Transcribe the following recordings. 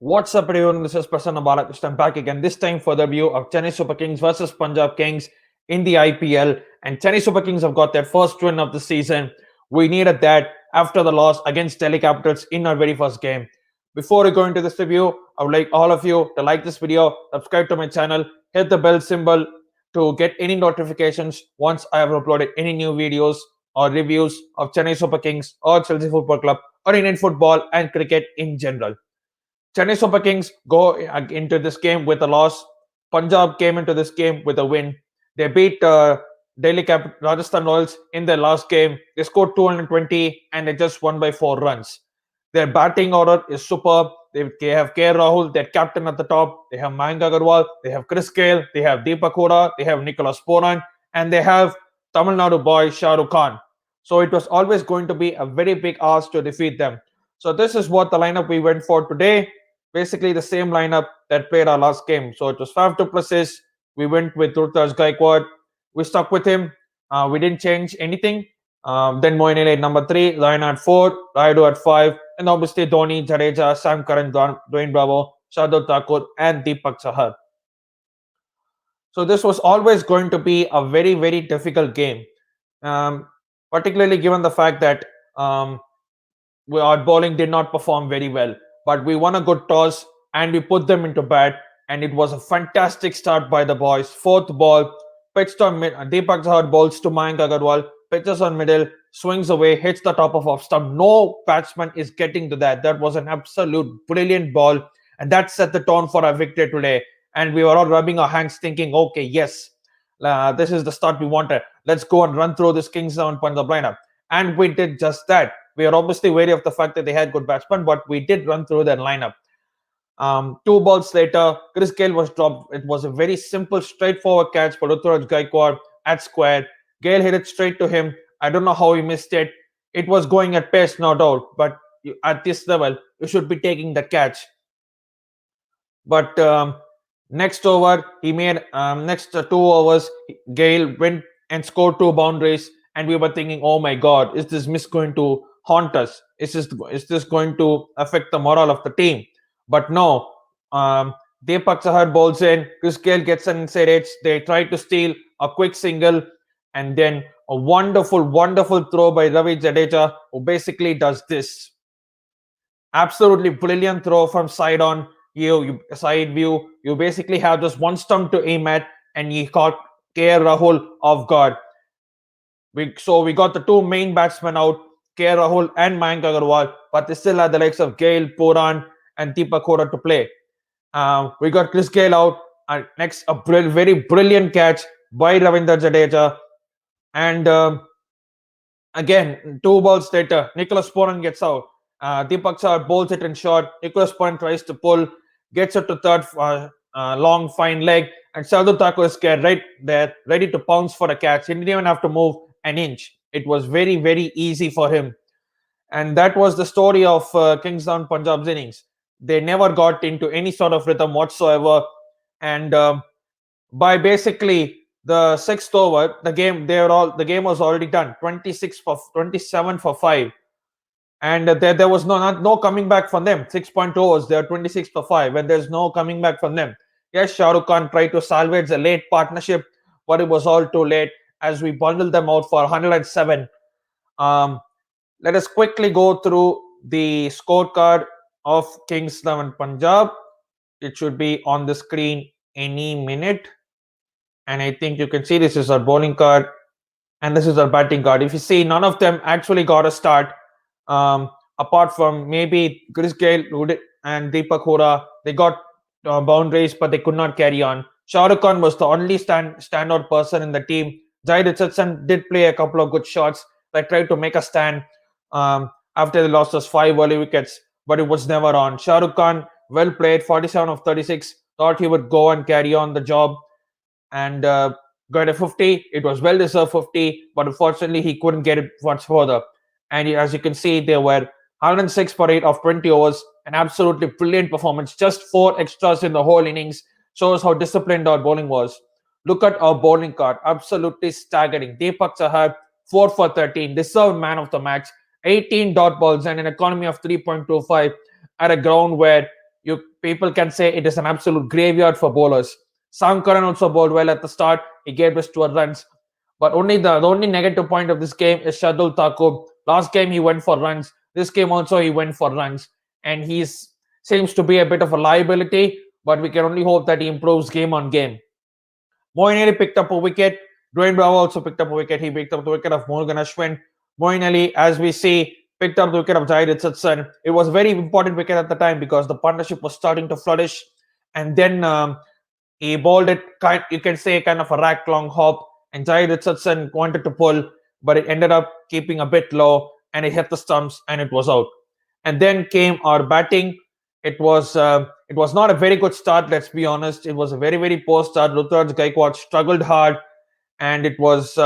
What's up, everyone? This is Prasanna Balakrishnan back again. This time for the review of Chennai Super Kings versus Punjab Kings in the IPL. And Chennai Super Kings have got their first win of the season. We needed that after the loss against Delhi Capitals in our very first game. Before we go into this review, I would like all of you to like this video, subscribe to my channel, hit the bell symbol to get any notifications once I have uploaded any new videos or reviews of Chennai Super Kings or Chelsea Football Club or Indian football and cricket in general. Chennai Super Kings go into this game with a loss. Punjab came into this game with a win. They beat Rajasthan Royals in their last game. They scored 220 and they just won by 4 runs. Their batting order is superb. They have K. Rahul, their captain at the top. They have Mayank Agarwal. They have Chris Gale. They have Deepak Hooda. They have Nicholas Poran. And they have Tamil Nadu boy Shah Rukh Khan. So it was always going to be a very big ask to defeat them. So this is what the lineup we went for today. Basically the same lineup that played our last game. So it was Faf du Plessis. We went with Thrashed Gaikwad. We stuck with him. We didn't change anything. Then Moeen Ali at number 3, Ryan at 4, Rayudu at 5, and obviously Dhoni, Jadeja, Sam Curran, Dwayne Bravo, Shardul Thakur, and Deepak Chahar. So this was always going to be a very, very difficult game, particularly given the fact that our bowling did not perform very well. But we won a good toss and we put them into bat, and it was a fantastic start by the boys. Fourth ball, pitched on mid, Deepak Chahar bowls to Mayank Agarwal, pitches on middle, swings away, hits the top of off stump. No batsman is getting to that. That was an absolute brilliant ball, and that set the tone for our victory today. And we were all rubbing our hands thinking, okay, yes, this is the start we wanted. Let's go and run through this Kings 11 Punjab lineup. And we did just that. We are obviously wary of the fact that they had good batsmen, but we did run through their lineup. 2 balls later, Chris Gale was dropped. It was a very simple, straightforward catch for Thrashed Gaikwad at square. Gale hit it straight to him. I don't know how he missed it. It was going at pace, no doubt, but at this level, you should be taking the catch. But next over, he made next 2 overs, Gale went and scored 2 boundaries, and we were thinking, oh my God, is this miss going to haunt us? Is this going to affect the morale of the team? But no, Deepak Chahar bowls in, Chris Gale gets an inside edge. They try to steal a quick single, and then a wonderful, wonderful throw by Ravi Jadeja, who basically does this. Absolutely brilliant throw from side on. Side view. You basically have just one stump to aim at, and he caught K. Rahul off guard. So we got the 2 main batsmen out, K. Rahul and Mayank Agarwal, but they still had the likes of Gale, Poran, and Deepak Hooda to play. We got Chris Gale out. Next, a very brilliant catch by Ravindra Jadeja. And again, 2 balls later, Nicholas Poran gets out. Deepak Chahar bowls it in short. Nicholas Poran tries to pull, gets it to third, long, fine leg, and Shardul Thakur is scared right there, ready to pounce for a catch. He didn't even have to move an inch. It was very, very easy for him. And that was the story of Kings 11 Punjab's innings. They never got into any sort of rhythm whatsoever. And by basically the 6th over, the game was already done. 27 for 5. And there was no coming back from them. 6.2 overs, they're 26 for 5, and there's no coming back from them. Yes, Shah Rukh Khan tried to salvage a late partnership, but it was all too late as we bundled them out for 107. Let us quickly go through the scorecard of Kings 11 Punjab. It should be on the screen any minute. And I think you can see this is our bowling card and this is our batting card. If you see, none of them actually got a start. Apart from maybe Chris Gale and Deepak Hooda, they got boundaries, but they could not carry on. Shah Rukh Khan was the only standout person in the team. Jai Richardson did play a couple of good shots. They tried to make a stand after they lost us 5 early wickets, but it was never on. Shah Rukh Khan, well played, 47 of 36. Thought he would go and carry on the job and got a 50. It was well deserved 50, but unfortunately he couldn't get it much further. And as you can see, there were 106 for 8 of 20 overs. An absolutely brilliant performance. Just 4 extras in the whole innings. Shows how disciplined our bowling was. Look at our bowling card. Absolutely staggering. Deepak Chahar, 4 for 13. Deserved man of the match. 18 dot balls and an economy of 3.25 at a ground where you people can say it is an absolute graveyard for bowlers. Sam Curran also bowled well at the start. He gave us 12 runs. But only the only negative point of this game is Shardul Thakur. Last game he went for runs. This game also he went for runs. And he's seems to be a bit of a liability, but we can only hope that he improves game on game. Moeen Ali picked up a wicket. Dwayne Bravo also picked up a wicket. He picked up the wicket of Morgan Ashwin. Moeen Ali, as we see, picked up the wicket of Jai Richardson. It was a very important wicket at the time because the partnership was starting to flourish. And then he bowled it, you can say, kind of a rack long hop. And Jai Richardson wanted to pull, but it ended up keeping a bit low and it hit the stumps and it was out. And then came our batting. It was not a very good start. Let's be honest. It was a very very poor start. Ruturaj Gaikwad struggled hard, and it was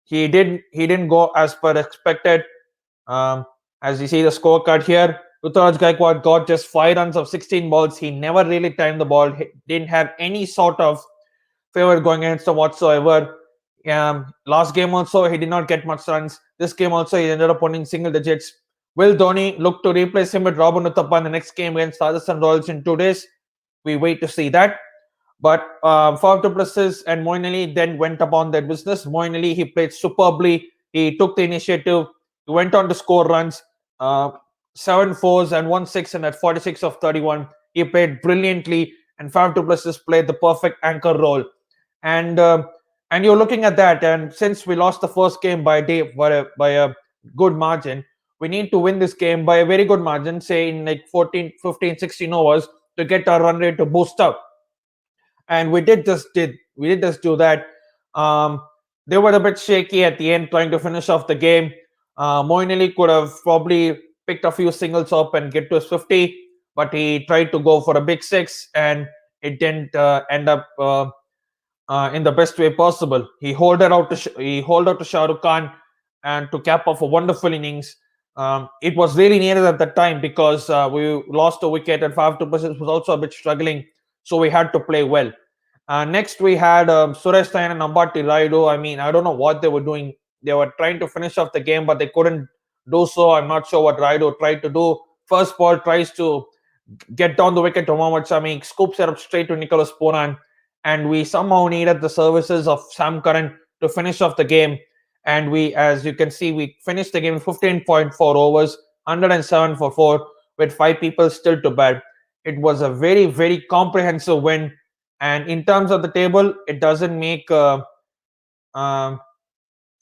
he didn't go as per expected. Um, as you see the scorecard here, Ruturaj Gaikwad got just 5 runs of 16 balls. He never really timed the ball. He didn't have any sort of favor going against him whatsoever. Last game also he did not get much runs. This game also he ended up winning single digits. Will Dhoni look to replace him with Robin Uthappa in the next game against Rajasthan Royals in 2 days? We wait to see that. But Faf du Plessis and Moeen Ali then went upon their business. Moeen Ali, he played superbly. He took the initiative. He went on to score runs, uh, 7 fours and 1 6 and at 46 of 31. He played brilliantly, and Faf du Plessis played the perfect anchor role. And and you're looking at that, and since we lost the first game by a good margin, we need to win this game by a very good margin, say in like 14, 15, 16 overs to get our run rate to boost up. And we did just do that. Um, they were a bit shaky at the end, trying to finish off the game. Moeen Ali could have probably picked a few singles up and get to his 50, but he tried to go for a big six, and it didn't end up in the best way possible. He holed out to Shah Rukh Khan and to cap off a wonderful innings. It was really needed at that time because we lost a wicket and Faf du Plessis was also a bit struggling, so we had to play well. Next, we had Suresh Raina and Ambati Raidu. I mean, I don't know what they were doing. They were trying to finish off the game, but they couldn't do so. I'm not sure what Raidu tried to do. First ball tries to get down the wicket to Mohammad Shami, scoops it up straight to Nicholas Poran, and we somehow needed the services of Sam Curran to finish off the game. And we, as you can see, we finished the game 15.4 overs, 107 for 4, with 5 people still to bat. It was a very, very comprehensive win. And in terms of the table, it doesn't make um,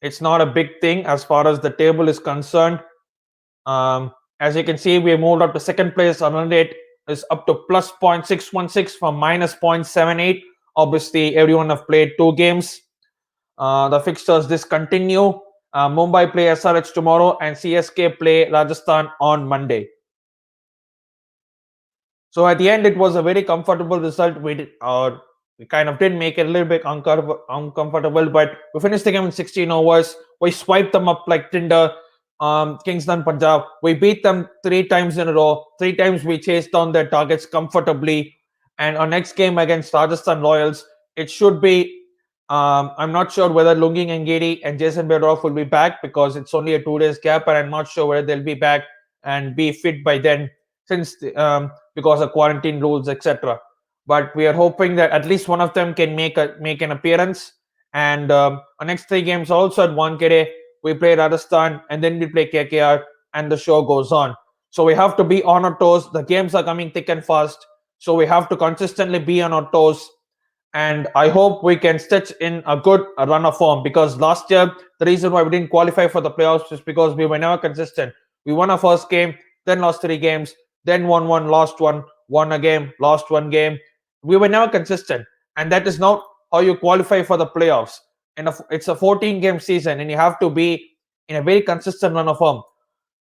it's not a big thing as far as the table is concerned. As you can see, we moved up to second place. Our run rate is up to plus 0.616 from minus 0.78. Obviously, everyone have played 2 games. The fixtures discontinue. Mumbai play SRH tomorrow, and CSK play Rajasthan on Monday. So at the end, it was a very comfortable result. We kind of did make it a little bit uncomfortable, but we finished the game in 16 overs. We swiped them up like tinder. Kingston Punjab. We beat them 3 times in a row. 3 times we chased down their targets comfortably. And our next game against Rajasthan Royals, it should be. I'm not sure whether Lungi Ngedi and Jason Bedroff will be back because it's only a 2 days gap, and I'm not sure whether they'll be back and be fit by then, since because of quarantine rules, etc. But we are hoping that at least one of them can make an appearance. And our next 3 games also at Wankhede, we play Rajasthan and then we play KKR, and the show goes on. So we have to be on our toes. The games are coming thick and fast, so we have to consistently be on our toes. And I hope we can stitch in a good run of form, because last year the reason why we didn't qualify for the playoffs is because we were never consistent. We won our first game, then lost 3 games, then won one, lost one, won a game, lost 1 game. We were never consistent, and that is not how you qualify for the playoffs. And it's a 14-game season, and you have to be in a very consistent run of form.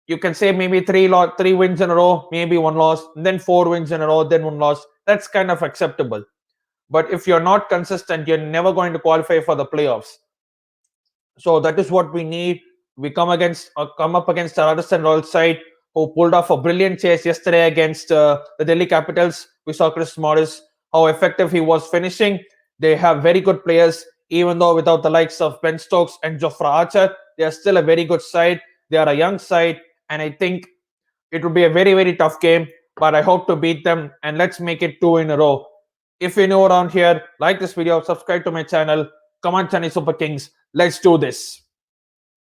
You can say maybe three wins in a row, maybe 1 loss, then 4 wins in a row, then 1 loss. That's kind of acceptable. But if you're not consistent, you're never going to qualify for the playoffs. So that is what we need. We come up against the Rajasthan Royals side, who pulled off a brilliant chase yesterday against the Delhi Capitals. We saw Chris Morris, how effective he was finishing. They have very good players, even though without the likes of Ben Stokes and Jofra Archer, they are still a very good side. They are a young side, and I think it will be a very, very tough game. but I hope to beat them and let's make it 2 in a row. If you're new around here, like this video, subscribe to my channel. Come on, Chennai Super Kings. Let's do this.